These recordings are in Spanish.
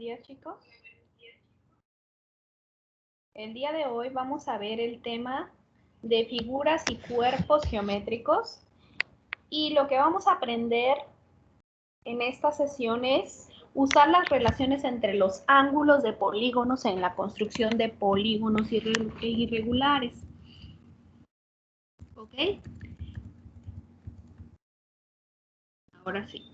días, chicos. El día de hoy vamos a ver el tema de figuras y cuerpos geométricos. Y lo que vamos a aprender en esta sesión es usar las relaciones entre los ángulos de polígonos en la construcción de polígonos irregulares. ¿Ok? Ahora sí.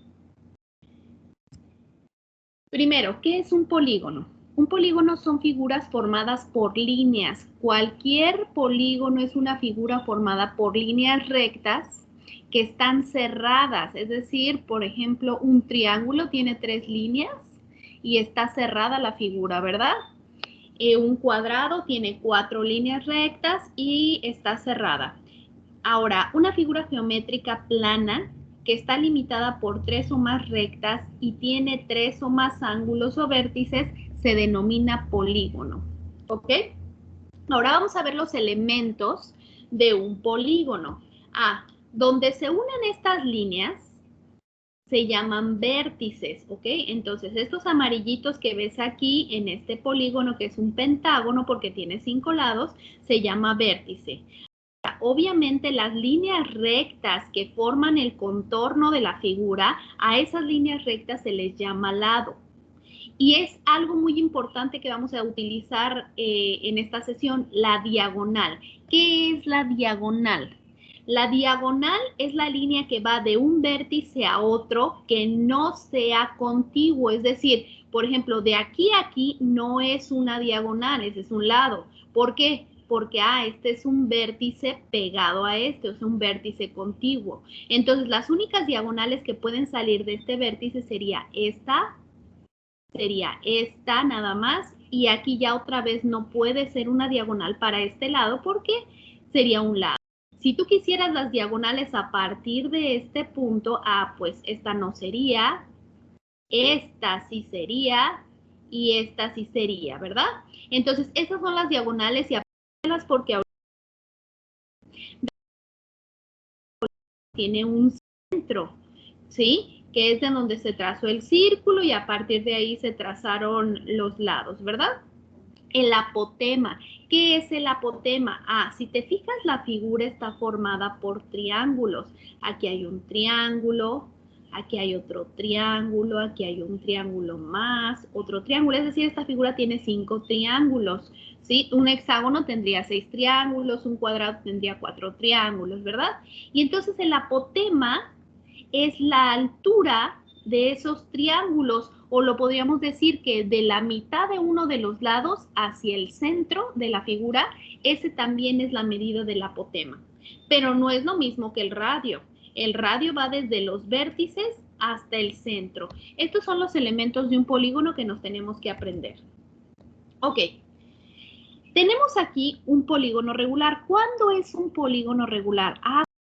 Primero, ¿qué es un polígono? Un polígono son figuras formadas por líneas. Cualquier polígono es una figura formada por líneas rectas que están cerradas. Es decir, por ejemplo, un triángulo tiene 3 líneas y está cerrada la figura, ¿verdad? Un cuadrado tiene 4 líneas rectas y está cerrada. Ahora, una figura geométrica plana que está limitada por 3 o más rectas y tiene 3 o más ángulos o vértices se denomina polígono. ¿Ok? Ahora vamos a ver los elementos de un polígono. Donde se unen estas líneas se llaman vértices, ¿ok? Entonces, estos amarillitos que ves aquí en este polígono, que es un pentágono porque tiene 5 lados, se llama vértice. Obviamente las líneas rectas que forman el contorno de la figura, a esas líneas rectas se les llama lado. Y es algo muy importante que vamos a utilizar en esta sesión, la diagonal. ¿Qué es la diagonal? La diagonal es la línea que va de un vértice a otro que no sea contiguo, es decir, por ejemplo, de aquí a aquí no es una diagonal, ese es un lado. ¿Por qué? Porque este es un vértice pegado a este, o sea, un vértice contiguo. Entonces, las únicas diagonales que pueden salir de este vértice sería esta nada más, y aquí ya otra vez no puede ser una diagonal para este lado porque sería un lado. Si tú quisieras las diagonales a partir de este punto, pues esta no sería, esta sí sería y esta sí sería, ¿verdad? Entonces, esas son las diagonales y apréndelas porque ahora tiene un centro, ¿sí? Que es de donde se trazó el círculo y a partir de ahí se trazaron los lados, ¿verdad? El apotema. ¿Qué es el apotema? Si te fijas, la figura está formada por triángulos. Aquí hay un triángulo, aquí hay otro triángulo, aquí hay un triángulo más, otro triángulo. Es decir, esta figura tiene 5 triángulos, ¿sí? Un hexágono tendría 6 triángulos, un cuadrado tendría 4 triángulos, ¿verdad? Y entonces el apotema es la altura de esos triángulos, o lo podríamos decir que de la mitad de uno de los lados hacia el centro de la figura, ese también es la medida del apotema. Pero no es lo mismo que el radio. El radio va desde los vértices hasta el centro. Estos son los elementos de un polígono que nos tenemos que aprender. Ok. Tenemos aquí un polígono regular. ¿Cuándo es un polígono regular?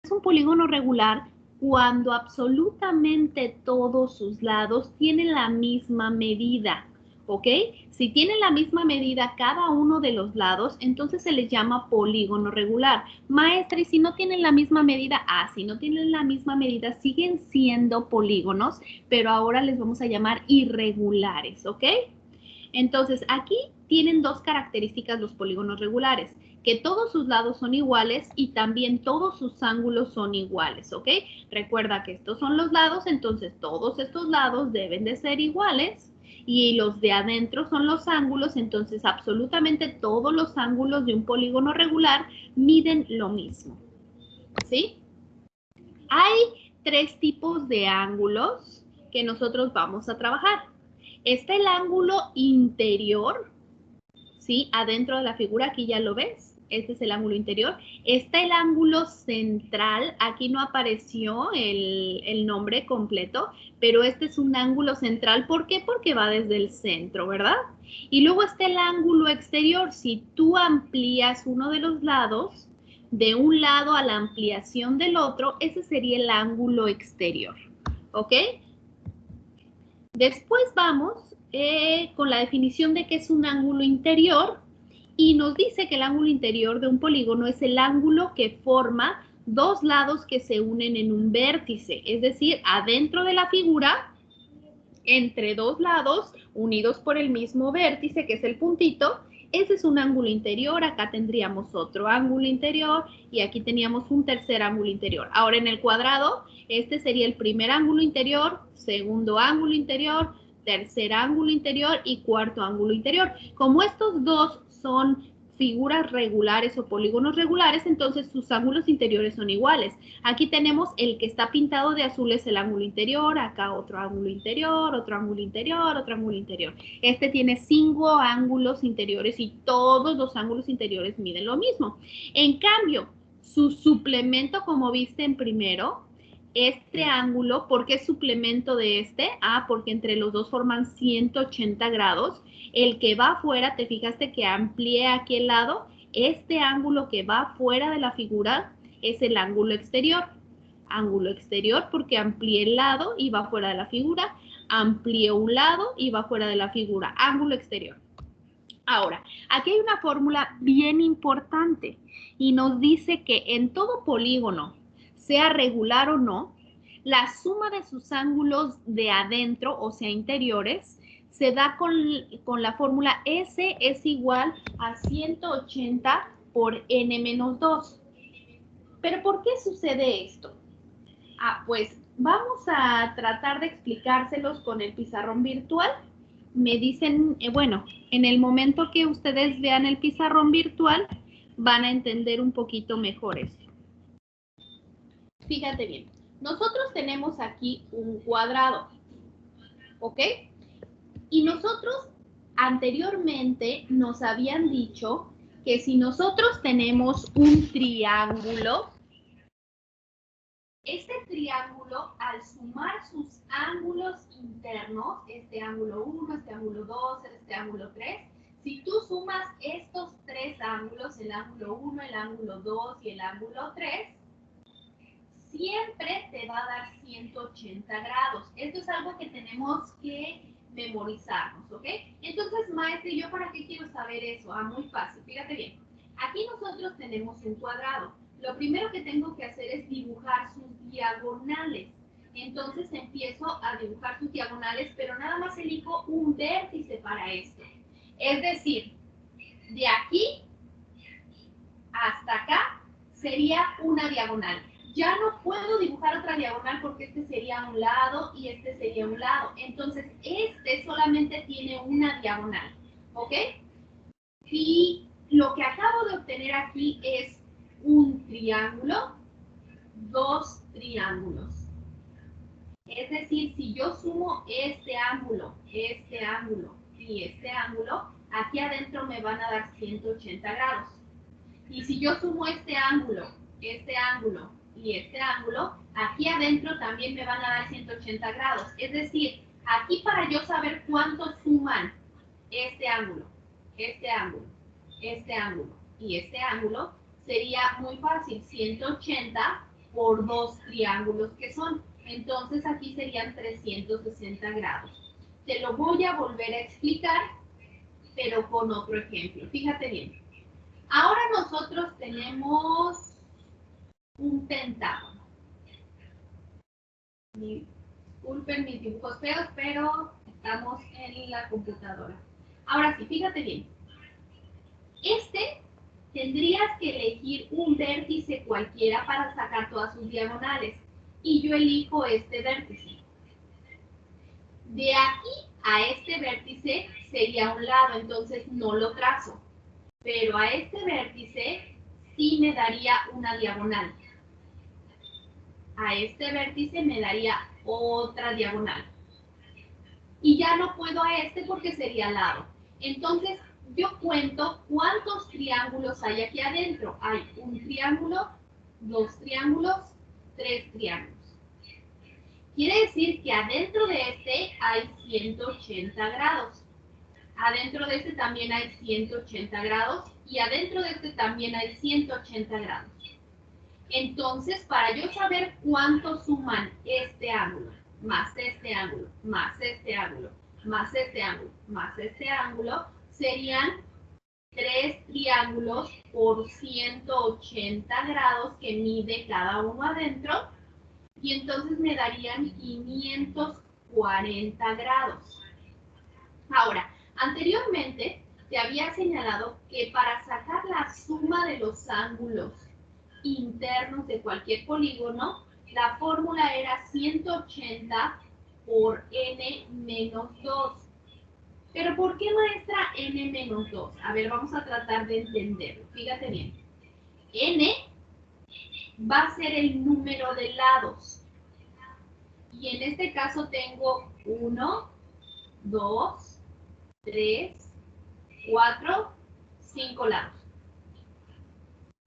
Es un polígono regular cuando absolutamente todos sus lados tienen la misma medida, ¿ok? Si tienen la misma medida cada uno de los lados, entonces se les llama polígono regular. Maestra, ¿y si no tienen la misma medida? Si no tienen la misma medida, siguen siendo polígonos, pero ahora les vamos a llamar irregulares, ¿ok? Entonces, aquí tienen 2 características los polígonos regulares, que todos sus lados son iguales y también todos sus ángulos son iguales, ¿ok? Recuerda que estos son los lados, entonces todos estos lados deben de ser iguales y los de adentro son los ángulos, entonces absolutamente todos los ángulos de un polígono regular miden lo mismo, ¿sí? Hay 3 tipos de ángulos que nosotros vamos a trabajar. Está el ángulo interior, ¿sí? Adentro de la figura, aquí ya lo ves, este es el ángulo interior. Está el ángulo central, aquí no apareció el nombre completo, pero este es un ángulo central, ¿por qué? Porque va desde el centro, ¿verdad? Y luego está el ángulo exterior, si tú amplías uno de los lados, de un lado a la ampliación del otro, ese sería el ángulo exterior, ¿ok? Después vamos con la definición de qué es un ángulo interior y nos dice que el ángulo interior de un polígono es el ángulo que forma 2 lados que se unen en un vértice, es decir, adentro de la figura entre dos lados unidos por el mismo vértice, que es el puntito. Ese es un ángulo interior, acá tendríamos otro ángulo interior y aquí teníamos un tercer ángulo interior. Ahora en el cuadrado, este sería el primer ángulo interior, segundo ángulo interior, tercer ángulo interior y cuarto ángulo interior. Como estos dos son figuras regulares o polígonos regulares, entonces sus ángulos interiores son iguales. Aquí tenemos el que está pintado de azul es el ángulo interior, acá otro ángulo interior, otro ángulo interior, otro ángulo interior. Este tiene 5 ángulos interiores y todos los ángulos interiores miden lo mismo. En cambio, su suplemento, como viste en primero, este ángulo, ¿por qué suplemento de este? Porque entre los dos forman 180 grados. El que va afuera, te fijaste que amplié aquí el lado. Este ángulo que va fuera de la figura es el ángulo exterior. Ángulo exterior porque amplié el lado y va fuera de la figura. Amplié un lado y va fuera de la figura. Ángulo exterior. Ahora, aquí hay una fórmula bien importante y nos dice que en todo polígono, sea regular o no, la suma de sus ángulos de adentro, o sea, interiores, se da con la fórmula S es igual a 180 por n menos 2. ¿Pero por qué sucede esto? Pues vamos a tratar de explicárselos con el pizarrón virtual. Me dicen, bueno, en el momento que ustedes vean el pizarrón virtual, van a entender un poquito mejor esto. Fíjate bien, nosotros tenemos aquí un cuadrado, ¿ok? Y nosotros anteriormente nos habían dicho que si nosotros tenemos un triángulo, este triángulo, al sumar sus ángulos internos, este ángulo 1, este ángulo 2, este ángulo 3, si tú sumas estos tres ángulos, el ángulo 1, el ángulo 2 y el ángulo 3, siempre te va a dar 180 grados. Esto es algo que tenemos que memorizarnos, ¿ok? Entonces, maestra, ¿y yo para qué quiero saber eso? Muy fácil, fíjate bien. Aquí nosotros tenemos un cuadrado. Lo primero que tengo que hacer es dibujar sus diagonales. Entonces empiezo a dibujar sus diagonales, pero nada más elijo un vértice para esto. Es decir, de aquí hasta acá sería una diagonal. Ya no puedo dibujar otra diagonal porque este sería un lado y este sería un lado. Entonces, este solamente tiene una diagonal, ¿ok? Y lo que acabo de obtener aquí es un triángulo, dos triángulos. Es decir, si yo sumo este ángulo y este ángulo, aquí adentro me van a dar 180 grados. Y si yo sumo este ángulo y este ángulo, aquí adentro también me van a dar 180 grados. Es decir, aquí para yo saber cuánto suman este ángulo, este ángulo, este ángulo y este ángulo, sería muy fácil, 180 por dos triángulos que son. Entonces aquí serían 360 grados. Te lo voy a volver a explicar, pero con otro ejemplo. Fíjate bien. Ahora nosotros tenemos un pentágono. Disculpen mis dibujos feos, pero estamos en la computadora. Ahora sí, fíjate bien. Tendrías que elegir un vértice cualquiera para sacar todas sus diagonales. Y yo elijo este vértice. De aquí a este vértice sería un lado, entonces no lo trazo. Pero a este vértice sí me daría una diagonal. A este vértice me daría otra diagonal. Y ya no puedo a este porque sería lado. Entonces, yo cuento cuántos triángulos hay aquí adentro. Hay un triángulo, dos triángulos, tres triángulos. Quiere decir que adentro de este hay 180 grados. Adentro de este también hay 180 grados. Y adentro de este también hay 180 grados. Entonces, para yo saber cuánto suman este ángulo, más este ángulo, más este ángulo, más este ángulo, más este ángulo, serían tres triángulos por 180 grados que mide cada uno adentro, y entonces me darían 500 40 grados. Ahora, anteriormente te había señalado que para sacar la suma de los ángulos internos de cualquier polígono, la fórmula era 180 por n menos 2. ¿Pero por qué, maestra, n menos 2? A ver, vamos a tratar de entenderlo. Fíjate bien. N va a ser el número de lados. Y en este caso tengo 1, 2, 3, 4, 5 lados.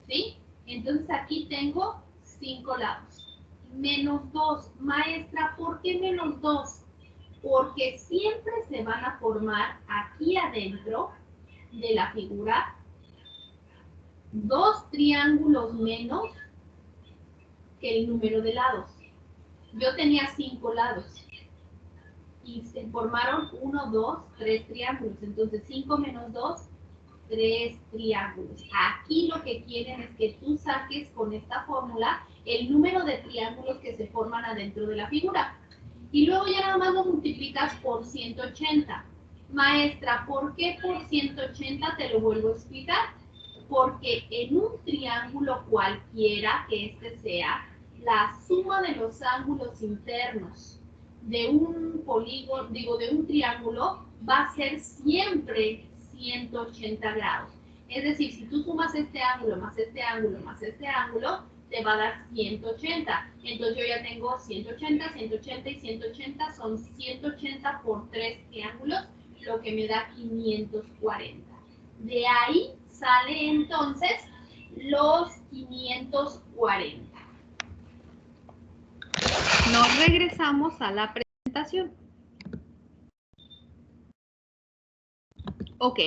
¿Sí? Entonces aquí tengo 5 lados. Menos 2. Maestra, ¿por qué menos 2? Porque siempre se van a formar aquí adentro de la figura 2 triángulos menos que el número de lados. Yo tenía 5 lados y se formaron 1, 2, 3 triángulos. Entonces 5 menos 2, 3 triángulos. Aquí lo que quieren es que tú saques con esta fórmula el número de triángulos que se forman adentro de la figura. Y luego ya nada más lo multiplicas por 180. Maestra, ¿por qué por 180? Te lo vuelvo a explicar. Porque en un triángulo cualquiera que este sea, la suma de los ángulos internos de un polígono, de un triángulo, va a ser siempre 180 grados. Es decir, si tú sumas este ángulo más este ángulo más este ángulo, te va a dar 180. Entonces yo ya tengo 180, 180 y 180, son 180 por 3 triángulos, lo que me da 540. De ahí sale entonces los 540. Nos regresamos a la presentación. Ok,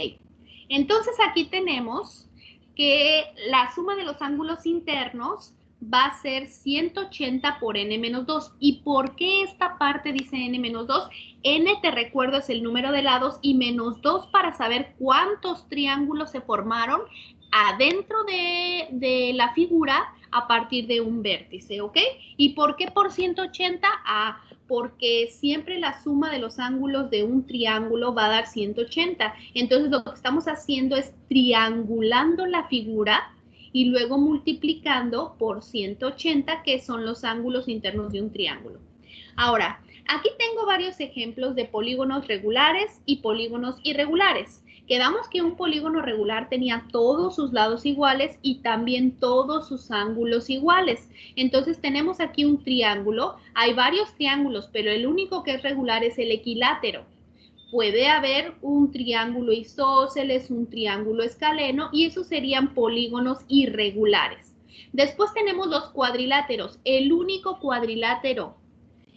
entonces aquí tenemos que la suma de los ángulos internos va a ser 180 por n menos 2. ¿Y por qué esta parte dice n menos 2? N, te recuerdo, es el número de lados y menos 2 para saber cuántos triángulos se formaron adentro de la figura a partir de un vértice, ¿ok? ¿Y por qué por 180? Porque siempre la suma de los ángulos de un triángulo va a dar 180. Entonces lo que estamos haciendo es triangulando la figura y luego multiplicando por 180, que son los ángulos internos de un triángulo. Ahora, aquí tengo varios ejemplos de polígonos regulares y polígonos irregulares. Quedamos que un polígono regular tenía todos sus lados iguales y también todos sus ángulos iguales. Entonces tenemos aquí un triángulo, hay varios triángulos, pero el único que es regular es el equilátero. Puede haber un triángulo isósceles, un triángulo escaleno, y esos serían polígonos irregulares. Después tenemos los cuadriláteros. El único cuadrilátero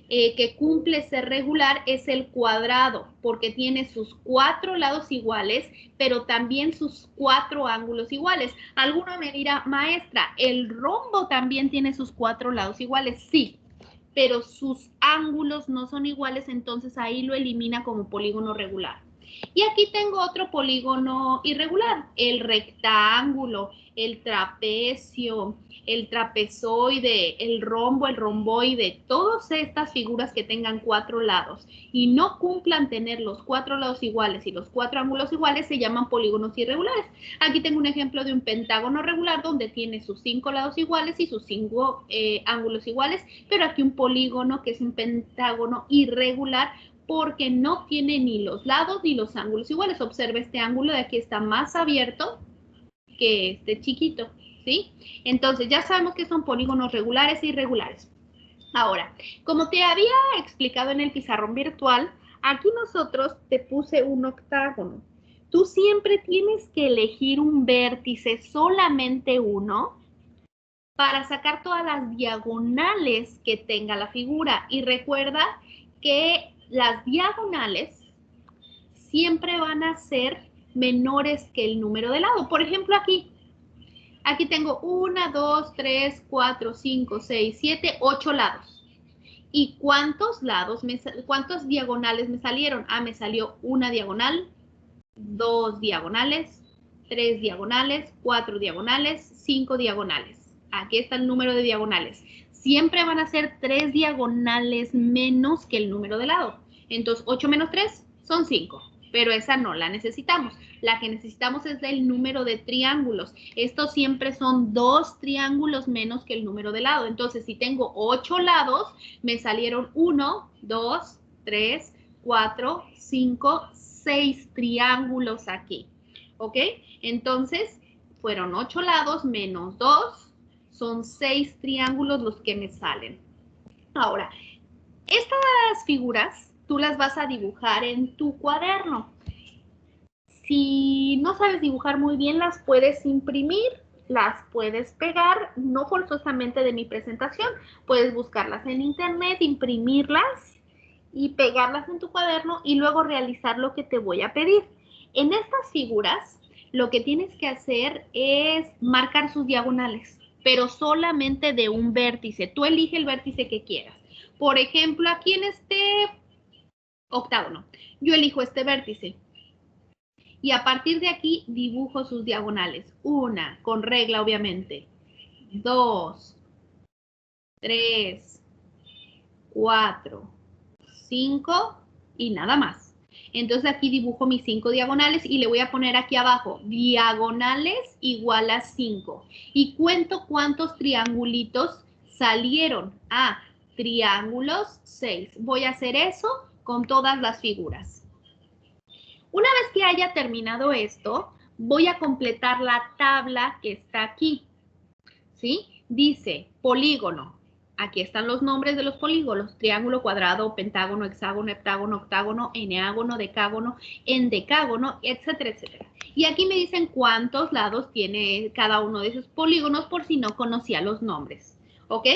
que cumple ser regular es el cuadrado, porque tiene sus 4 lados iguales, pero también sus 4 ángulos iguales. Alguno me dirá, maestra, ¿el rombo también tiene sus 4 lados iguales? Sí, pero sus ángulos no son iguales, entonces ahí lo elimina como polígono regular. Y aquí tengo otro polígono irregular, el rectángulo, el trapecio, el trapezoide, el rombo, el romboide, todas estas figuras que tengan 4 lados y no cumplan tener los 4 lados iguales y los 4 ángulos iguales se llaman polígonos irregulares. Aquí tengo un ejemplo de un pentágono regular donde tiene sus 5 lados iguales y sus 5 ángulos iguales, pero aquí un polígono que es un pentágono irregular porque no tiene ni los lados ni los ángulos iguales. Observa, este ángulo de aquí está más abierto que este chiquito, ¿sí? Entonces ya sabemos que son polígonos regulares e irregulares. Ahora, como te había explicado en el pizarrón virtual, aquí nosotros te puse un octágono. Tú siempre tienes que elegir un vértice, solamente uno, para sacar todas las diagonales que tenga la figura. Y recuerda que las diagonales siempre van a ser menores que el número de lado. Por ejemplo, aquí tengo 1, 2, 3, 4, 5, 6, 7, 8 lados. ¿Y cuántos diagonales me salieron? Me salió una diagonal, 2 diagonales, 3 diagonales, 4 diagonales, 5 diagonales. Aquí está el número de diagonales. siempre van a ser 3 diagonales menos que el número de lado. Entonces, 8 menos 3 son 5, pero esa no la necesitamos. La que necesitamos es el número de triángulos. Estos siempre son 2 triángulos menos que el número de lado. Entonces, si tengo 8 lados, me salieron 1, 2, 3, 4, 5, 6 triángulos aquí. ¿Ok? Entonces, fueron 8 lados menos 2, son 6 triángulos los que me salen. Ahora, estas figuras tú las vas a dibujar en tu cuaderno. Si no sabes dibujar muy bien, las puedes imprimir, las puedes pegar, no forzosamente de mi presentación. Puedes buscarlas en internet, imprimirlas y pegarlas en tu cuaderno y luego realizar lo que te voy a pedir. En estas figuras, lo que tienes que hacer es marcar sus diagonales, pero solamente de un vértice. Tú elige el vértice que quieras. Por ejemplo, aquí en este octágono, yo elijo este vértice. Y a partir de aquí dibujo sus diagonales. 1, con regla obviamente. 2, 3, 4, 5 y nada más. Entonces aquí dibujo mis 5 diagonales y le voy a poner aquí abajo, diagonales igual a 5. Y cuento cuántos triangulitos salieron. Ah, triángulos 6. Voy a hacer eso con todas las figuras. Una vez que haya terminado esto, voy a completar la tabla que está aquí. ¿Sí? Dice polígono. Aquí están los nombres de los polígonos: triángulo, cuadrado, pentágono, hexágono, heptágono, octágono, eneágono, decágono, endecágono, etcétera, etcétera. Y aquí me dicen cuántos lados tiene cada uno de esos polígonos por si no conocía los nombres. ¿Ok?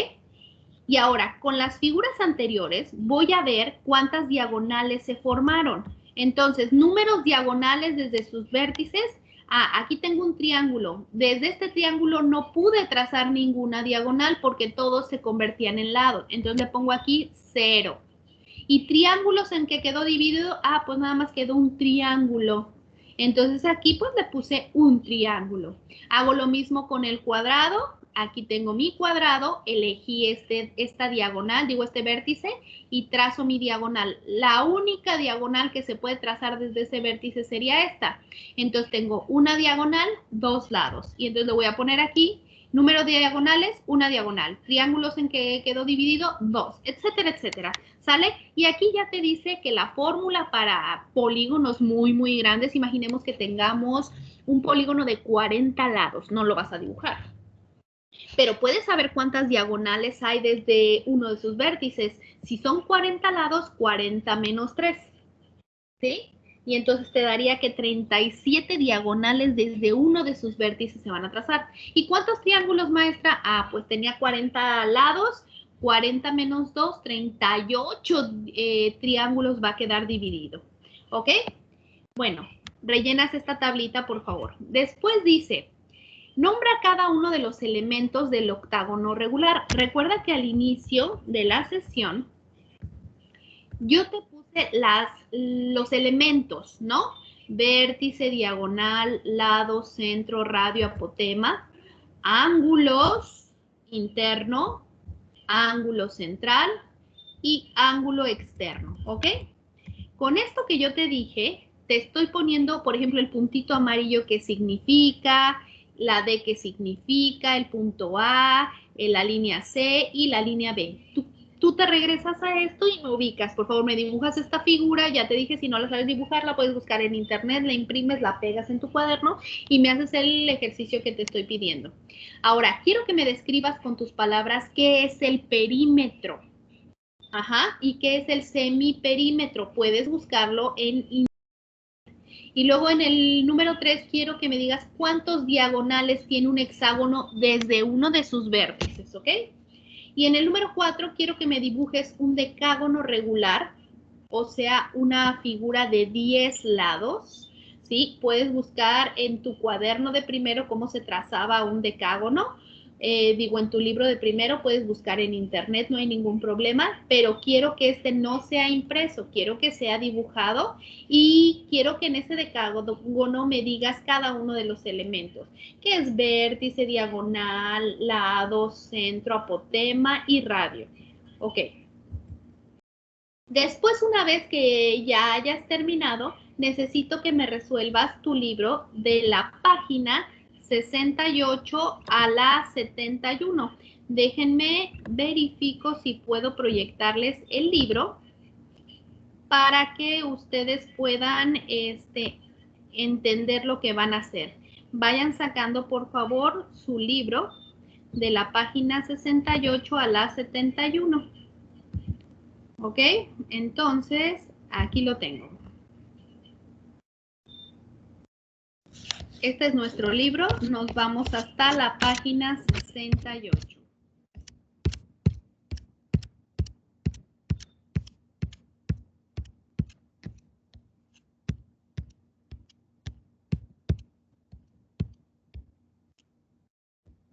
Y ahora, con las figuras anteriores, voy a ver cuántas diagonales se formaron. Entonces, números diagonales desde sus vértices. Ah, aquí tengo un triángulo. Desde este triángulo no pude trazar ninguna diagonal porque todos se convertían en lados. Entonces le pongo aquí 0. ¿Y triángulos en que quedó dividido? Ah, pues nada más quedó un triángulo. Entonces aquí pues le puse un triángulo. Hago lo mismo con el cuadrado. Aquí tengo mi cuadrado, elegí esta diagonal, digo este vértice, y trazo mi diagonal. La única diagonal que se puede trazar desde ese vértice sería esta. Entonces tengo una diagonal, 2 lados. Y entonces le voy a poner aquí número de diagonales, una diagonal. Triángulos en que quedó dividido, 2, etcétera, etcétera. ¿Sale? Y aquí ya te dice que la fórmula para polígonos muy, muy grandes, imaginemos que tengamos un polígono de 40 lados, no lo vas a dibujar. Pero puedes saber cuántas diagonales hay desde uno de sus vértices. Si son 40 lados, 40 menos 3. ¿Sí? Y entonces te daría que 37 diagonales desde uno de sus vértices se van a trazar. ¿Y cuántos triángulos, maestra? Ah, pues tenía 40 lados, 40 menos 2, 38 triángulos va a quedar dividido. ¿Ok? Bueno, rellenas esta tablita, por favor. Después dice, nombra cada uno de los elementos del octágono regular. Recuerda que al inicio de la sesión yo te puse los elementos, ¿no? Vértice, diagonal, lado, centro, radio, apotema, ángulos, interno, ángulo central y ángulo externo, ¿ok? Con esto que yo te dije, te estoy poniendo, por ejemplo, el puntito amarillo que significa, la D que significa, el punto A, la línea C y la línea B. Tú te regresas a esto y me ubicas. Por favor, me dibujas esta figura. Ya te dije, si no la sabes dibujar, la puedes buscar en internet, la imprimes, la pegas en tu cuaderno y me haces el ejercicio que te estoy pidiendo. Ahora, quiero que me describas con tus palabras qué es el perímetro. Ajá, ¿y qué es el semiperímetro? Puedes buscarlo en internet. Y luego en el número 3 quiero que me digas cuántos diagonales tiene un hexágono desde uno de sus vértices, ¿ok? Y en el número 4 quiero que me dibujes un decágono regular, o sea, una figura de 10 lados, ¿sí? Puedes buscar en tu cuaderno de primero cómo se trazaba un decágono. Digo, en tu libro de primero puedes buscar en internet, no hay ningún problema, pero quiero que este no sea impreso, quiero que sea dibujado y quiero que en ese decágono me digas cada uno de los elementos, que es vértice, diagonal, lado, centro, apotema y radio. Ok. Después, una vez que ya hayas terminado, necesito que me resuelvas tu libro de la página 68 a la 71. Déjenme verifico si puedo proyectarles el libro para que ustedes puedan entender lo que van a hacer. Vayan sacando, por favor, su libro de la página 68 a la 71. ¿Ok? Entonces, aquí lo tengo. Este es nuestro libro. Nos vamos hasta la página 68.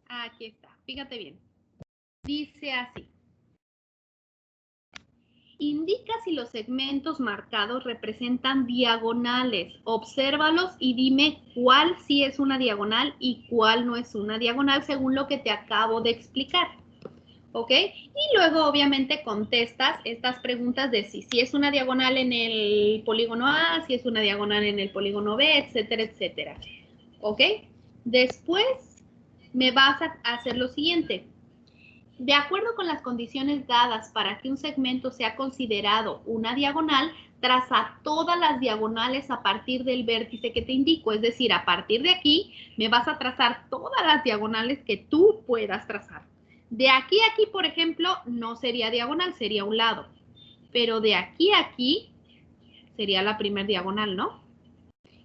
Aquí está. Fíjate bien. Dice así. Indica si los segmentos marcados representan diagonales. Obsérvalos y dime cuál sí es una diagonal y cuál no es una diagonal según lo que te acabo de explicar. ¿Ok? Y luego obviamente contestas estas preguntas de si es una diagonal en el polígono A, si es una diagonal en el polígono B, etcétera, etcétera. ¿Ok? Después me vas a hacer lo siguiente. De acuerdo con las condiciones dadas para que un segmento sea considerado una diagonal, traza todas las diagonales a partir del vértice que te indico. Es decir, a partir de aquí me vas a trazar todas las diagonales que tú puedas trazar. De aquí a aquí, por ejemplo, no sería diagonal, sería un lado. Pero de aquí a aquí sería la primera diagonal, ¿no?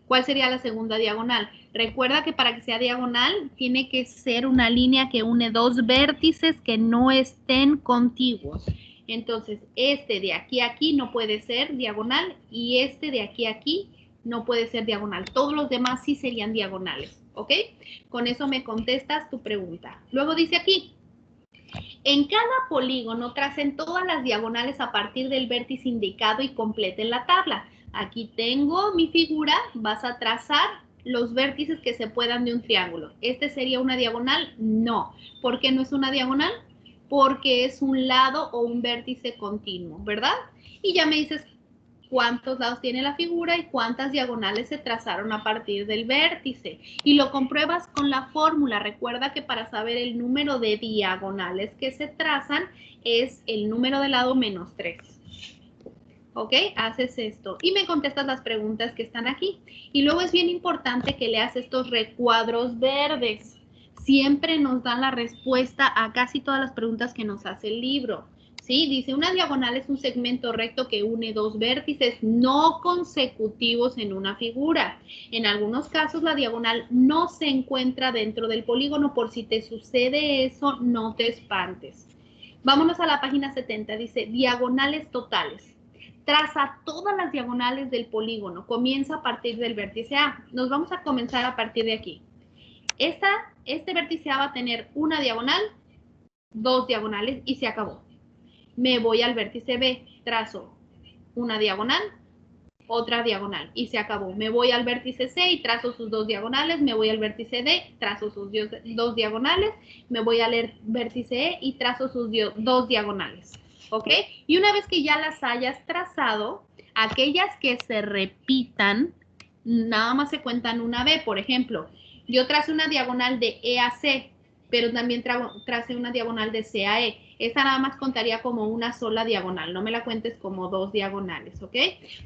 ¿Cuál sería la segunda diagonal? Recuerda que para que sea diagonal tiene que ser una línea que une dos vértices que no estén contiguos. Entonces, este de aquí a aquí no puede ser diagonal y este de aquí a aquí no puede ser diagonal. Todos los demás sí serían diagonales, ¿ok? Con eso me contestas tu pregunta. Luego dice aquí, en cada polígono tracen todas las diagonales a partir del vértice indicado y completen la tabla. Aquí tengo mi figura, vas a trazar los vértices que se puedan de un triángulo. ¿Este sería una diagonal? No. ¿Por qué no es una diagonal? Porque es un lado o un vértice continuo, ¿verdad? Y ya me dices cuántos lados tiene la figura y cuántas diagonales se trazaron a partir del vértice. Y lo compruebas con la fórmula. Recuerda que para saber el número de diagonales que se trazan es el número de lado menos 3. ¿Ok? Haces esto y me contestas las preguntas que están aquí. Y luego es bien importante que leas estos recuadros verdes. Siempre nos dan la respuesta a casi todas las preguntas que nos hace el libro. ¿Sí? Dice, una diagonal es un segmento recto que une dos vértices no consecutivos en una figura. En algunos casos la diagonal no se encuentra dentro del polígono. Por si te sucede eso, no te espantes. Vámonos a la página 70. Dice, diagonales totales. Traza todas las diagonales del polígono. Comienza a partir del vértice A. Nos vamos a comenzar a partir de aquí. Este vértice A va a tener una diagonal, dos diagonales y se acabó. Me voy al vértice B, trazo una diagonal, otra diagonal y se acabó. Me voy al vértice C y trazo sus dos diagonales, me voy al vértice D, trazo sus dos diagonales, me voy al vértice E y trazo sus dos diagonales. ¿Ok? Y una vez que ya las hayas trazado, aquellas que se repitan, nada más se cuentan una vez. Por ejemplo, yo tracé una diagonal de E a C, pero también tracé una diagonal de C a E. Esa nada más contaría como una sola diagonal, no me la cuentes como dos diagonales, ¿ok?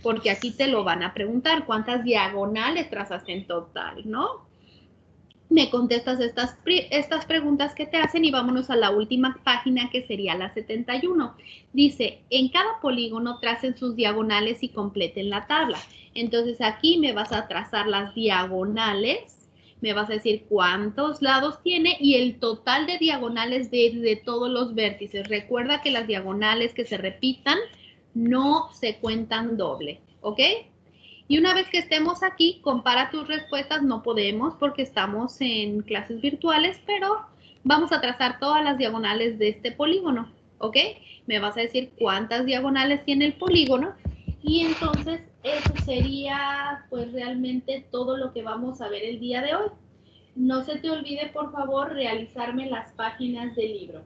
Porque aquí te lo van a preguntar, ¿cuántas diagonales trazaste en total, no? Me contestas estas preguntas que te hacen y vámonos a la última página que sería la 71. Dice, en cada polígono tracen sus diagonales y completen la tabla. Entonces aquí me vas a trazar las diagonales, me vas a decir cuántos lados tiene y el total de diagonales de todos los vértices. Recuerda que las diagonales que se repitan no se cuentan doble, ¿ok? Y una vez que estemos aquí, compara tus respuestas. No podemos porque estamos en clases virtuales, pero Vamos a trazar todas las diagonales de este polígono, ¿ok? Me vas a decir cuántas diagonales tiene el polígono y entonces eso sería pues realmente todo lo que vamos a ver el día de hoy. No se te olvide, por favor, realizarme las páginas del libro.